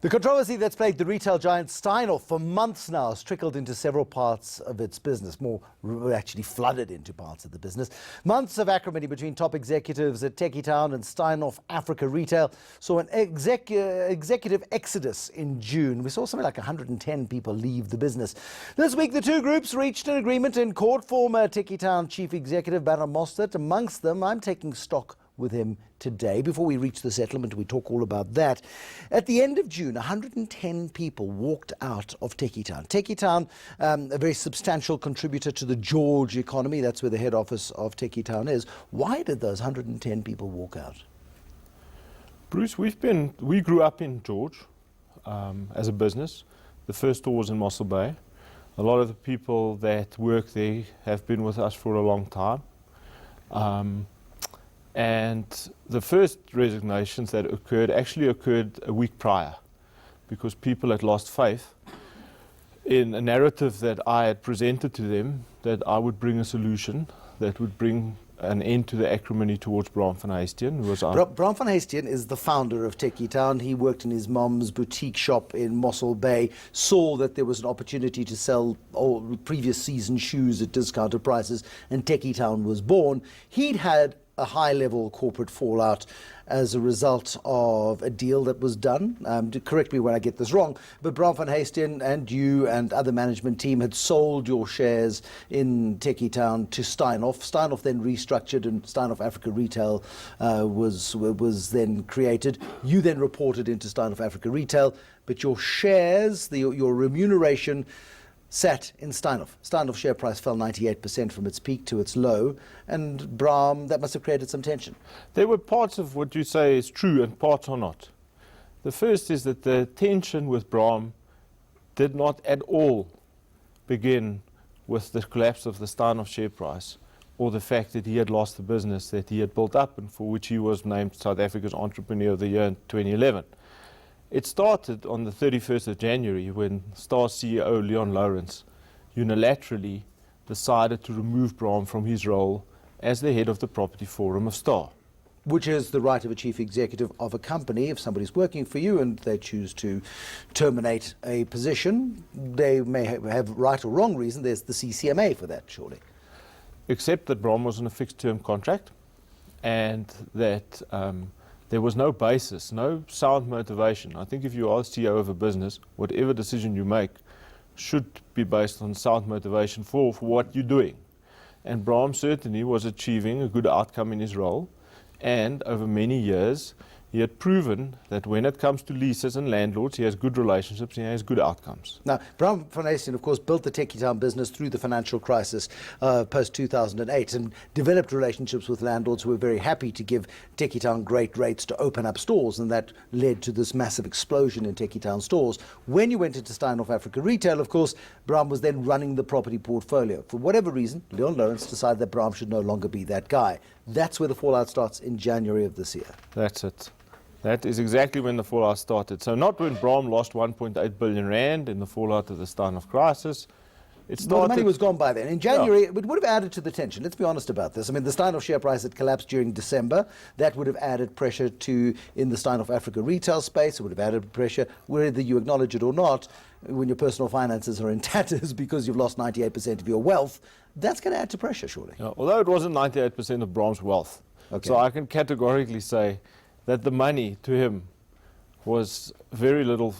The controversy that's plagued the retail giant Steinhoff for months now has trickled into several parts of its business, actually flooded into parts of the business. Months of acrimony between top executives at Tekkie and Steinhoff Africa Retail saw an executive exodus in June. We saw something like 110 people leave the business. This week, the two groups reached an agreement in court. Former Tekkie Chief Executive Baron Mostert amongst them. I'm taking stock with him today. Before we reach the settlement, we talk all about that. At the end of June, 110 people walked out of Tekkie Town. Tekkie Town, a very substantial contributor to the George economy. That's where the head office of Tekkie Town is. Why did those 110 people walk out? Bruce, we grew up in George as a business. The first store was in Mossel Bay. A lot of the people that work there have been with us for a long time. And the first resignations that actually occurred a week prior, because people had lost faith in a narrative that I had presented to them, that I would bring a solution that would bring an end to the acrimony towards Bram van Heestien. Bram van Heestien is the founder of Tekkie Town. He worked in his mom's boutique shop in Mossel Bay, saw that there was an opportunity to sell previous season shoes at discounted prices, and Tekkie Town was born. He'd had a high-level corporate fallout as a result of a deal that was done. Correct me when I get this wrong, but Bram van Heestien and you and other management team had sold your shares in Tekkie Town to Steinhoff. Steinhoff then restructured, and Steinhoff Africa Retail was then created. You then reported into Steinhoff Africa Retail, but your shares, your remuneration, sat in Steinhoff. Steinhoff's share price fell 98% from its peak to its low, and Bram, that must have created some tension. There were parts of what you say is true and parts are not. The first is that the tension with Bram did not at all begin with the collapse of the Steinhoff share price or the fact that he had lost the business that he had built up and for which he was named South Africa's Entrepreneur of the Year in 2011. It started on the 31st of January when Star CEO Leon Lawrence unilaterally decided to remove Bram from his role as the head of the Property Forum of Star. Which is the right of a chief executive of a company. If somebody's working for you and they choose to terminate a position, they may have right or wrong reason. There's the CCMA for that, surely. Except that Bram was on a fixed-term contract and that there was no basis, no sound motivation. I think if you are CEO of a business, whatever decision you make should be based on sound motivation for what you're doing. And Bram certainly was achieving a good outcome in his role. And over many years, he had proven that when it comes to leases and landlords, he has good relationships and he has good outcomes. Now, Bram van Heestien, of course, built the Tekkie Town business through the financial crisis post-2008 and developed relationships with landlords who were very happy to give Tekkie Town great rates to open up stores, and that led to this massive explosion in Tekkie Town stores. When you went into Steinhoff Africa Retail, of course, Bram was then running the property portfolio. For whatever reason, Leon Lawrence decided that Bram should no longer be that guy. That's where the fallout starts in January of this year. That's it. That is exactly when the fallout started. So not when Bram lost 1.8 billion rand in the fallout of the Steinhoff crisis. It started. Well, the money was gone by then. In January, it would have added to the tension. Let's be honest about this. I mean, the Steinhoff share price had collapsed during December. That would have added pressure in the Steinhoff Africa retail space. It would have added pressure, whether you acknowledge it or not, when your personal finances are in tatters because you've lost 98% of your wealth. That's going to add to pressure, surely. Yeah, although it wasn't 98% of Bram's wealth. Okay. So I can categorically say that the money to him was very little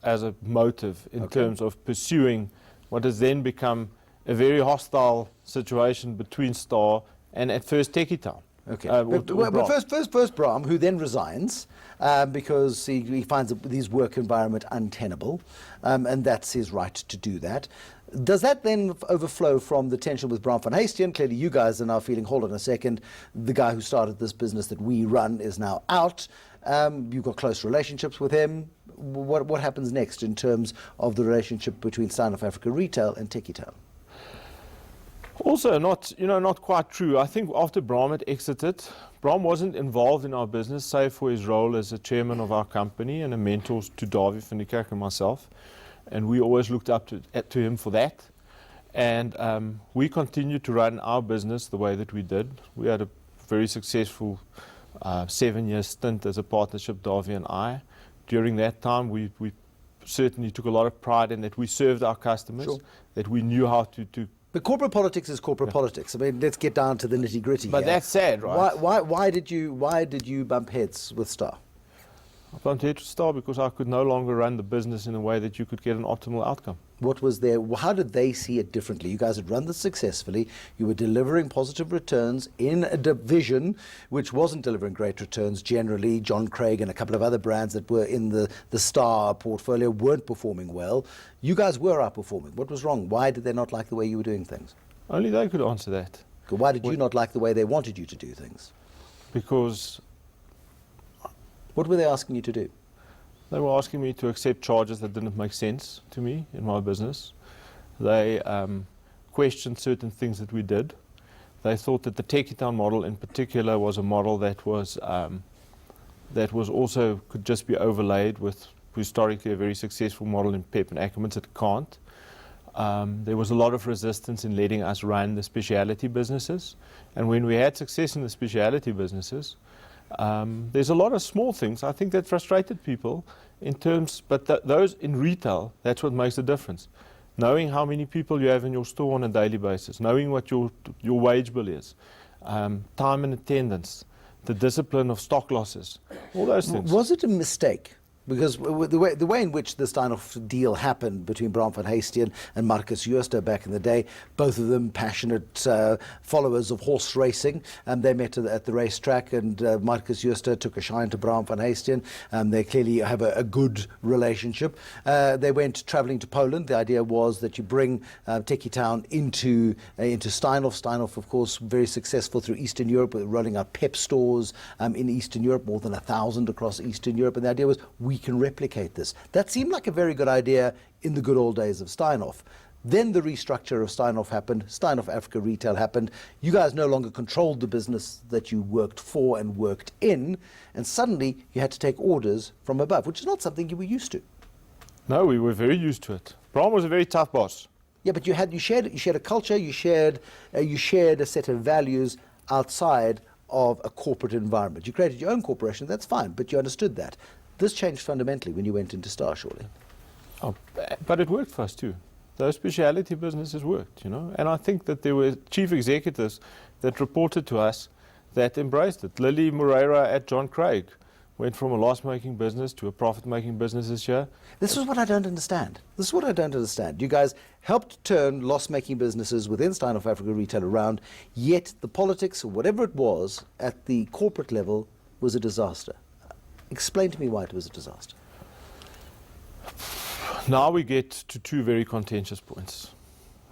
as a motive in terms of pursuing what has then become a very hostile situation between Star and at first Tekkie Town. Okay, but first Bram, who then resigns because he finds his work environment untenable, and that's his right to do that. Does that then overflow from the tension with Bram van Heestien? Clearly you guys are now feeling, hold on a second, the guy who started this business that we run is now out. You've got close relationships with him. What happens next in terms of the relationship between Steinhoff Africa Retail and Tekkie Town? Also not quite true. I think after Bram had exited, Bram wasn't involved in our business save for his role as a chairman of our company and a mentor to Davie van die Kerk and myself. And we always looked up to him for that. And we continued to run our business the way that we did. We had a very successful 7-year stint as a partnership, Davie and I. during that time, we certainly took a lot of pride in that we served our customers, Sure. that we knew how to But corporate politics is corporate politics. I mean, let's get down to the nitty gritty. But that's sad, right? Why did you bump heads with Star? I bumped heads with Star because I could no longer run the business in a way that you could get an optimal outcome. What was there? How did they see it differently? You guys had run this successfully. You were delivering positive returns in a division which wasn't delivering great returns generally. John Craig and a couple of other brands that were in the Star portfolio weren't performing well. You guys were outperforming. What was wrong? Why did they not like the way you were doing things? Only they could answer that. Why did you not like the way they wanted you to do things? Because What were they asking you to do? they were asking me to accept charges that didn't make sense to me in my business. They questioned certain things that we did. They thought that the Tekkie Town model in particular was a model that was also could just be overlaid with historically a very successful model in PEP and Acrimony. It can't. There was a lot of resistance in letting us run the speciality businesses. And when we had success in the speciality businesses, there's a lot of small things, I think, that frustrated people in terms, but those in retail, that's what makes the difference. Knowing how many people you have in your store on a daily basis, knowing what your wage bill is, time and attendance, the discipline of stock losses, all those things. Was it a mistake? Because the way in which the Steinhoff deal happened between Bram van Heesteen and Marcus Jooste back in the day, both of them passionate followers of horse racing, they met at the racetrack, and Marcus Jooste took a shine to Bram van Heesteen. They clearly have a good relationship. They went travelling to Poland. The idea was that you bring Tekkie Town into Steinhoff. Steinhoff, of course, very successful through Eastern Europe, rolling out PEP stores in Eastern Europe, more than 1,000 across Eastern Europe. And the idea was, we can replicate this. That seemed like a very good idea in the good old days of Steinhoff. Then the restructure of Steinhoff happened. Steinhoff Africa Retail happened. You guys no longer controlled the business that you worked for and worked in, and suddenly you had to take orders from above, which is not something you were used to. No, we were very used to it. Bram was a very tough boss. Yeah, but you shared a culture, you shared a set of values outside of a corporate environment. You created your own corporation, that's fine, but you understood that. This changed fundamentally when you went into Star, surely. Oh, but it worked for us too. Those speciality businesses worked, you know. And I think that there were chief executives that reported to us that embraced it. Lily Moreira at John Craig went from a loss-making business to a profit-making business this year. This is what I don't understand. You guys helped turn loss-making businesses within Steinhoff Africa Retail around, yet the politics, or whatever it was, at the corporate level was a disaster. Explain to me why it was a disaster. Now we get to two very contentious points.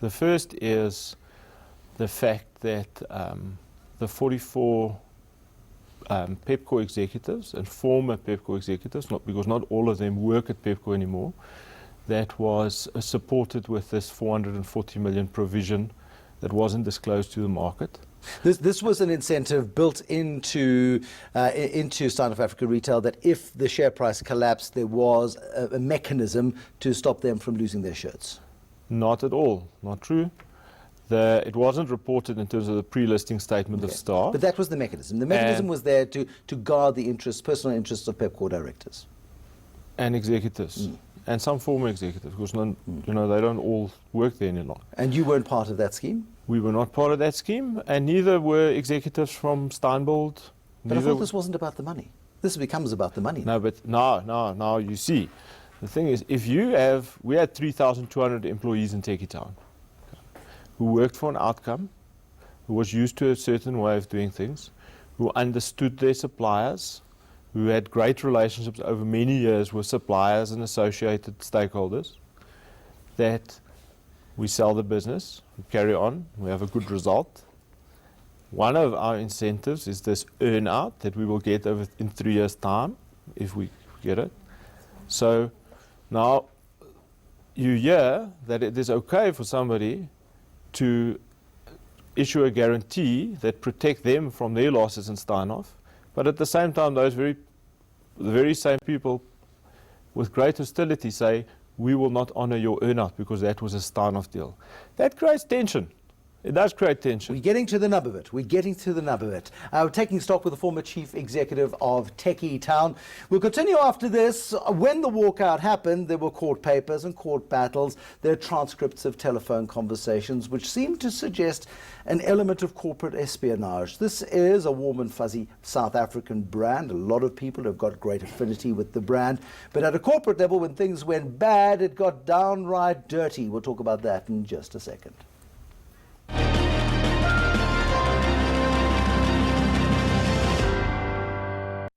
The first is the fact that the 44 Pepco executives and former Pepco executives, because not all of them work at Pepco anymore, that was supported with this 440 million provision that wasn't disclosed to the market. This was an incentive built into Steinhoff Africa Retail that if the share price collapsed, there was a mechanism to stop them from losing their shirts. Not at all. Not true. It wasn't reported in terms of the pre-listing statement of Star. But that was the mechanism. The mechanism was there to guard the personal interests of Pepco directors. And executives. And some former executives, because they don't all work there any longer. And you weren't part of that scheme? We were not part of that scheme, and neither were executives from Steinbold. But I thought this wasn't about the money. This becomes about the money. No, but now you see. The thing is, we had 3,200 employees in Tekkie Town who worked for an outcome, who was used to a certain way of doing things, who understood their suppliers, who had great relationships over many years with suppliers and associated stakeholders, that we sell the business, we carry on, we have a good result. One of our incentives is this earn-out that we will get in 3 years' time, if we get it. So now you hear that it is okay for somebody to issue a guarantee that protect them from their losses in Steinhoff, but at the same time, the very same people with great hostility say, we will not honor your earn-out because that was a Steinhoff deal. That creates tension. It does create tension. We're getting to the nub of it. We're getting to the nub of it. We're taking stock with the former chief executive of Tekkie Town. We'll continue after this. When the walkout happened, there were court papers and court battles. There are transcripts of telephone conversations which seem to suggest an element of corporate espionage. This is a warm and fuzzy South African brand. A lot of people have got great affinity with the brand. But at a corporate level, when things went bad, it got downright dirty. We'll talk about that in just a second.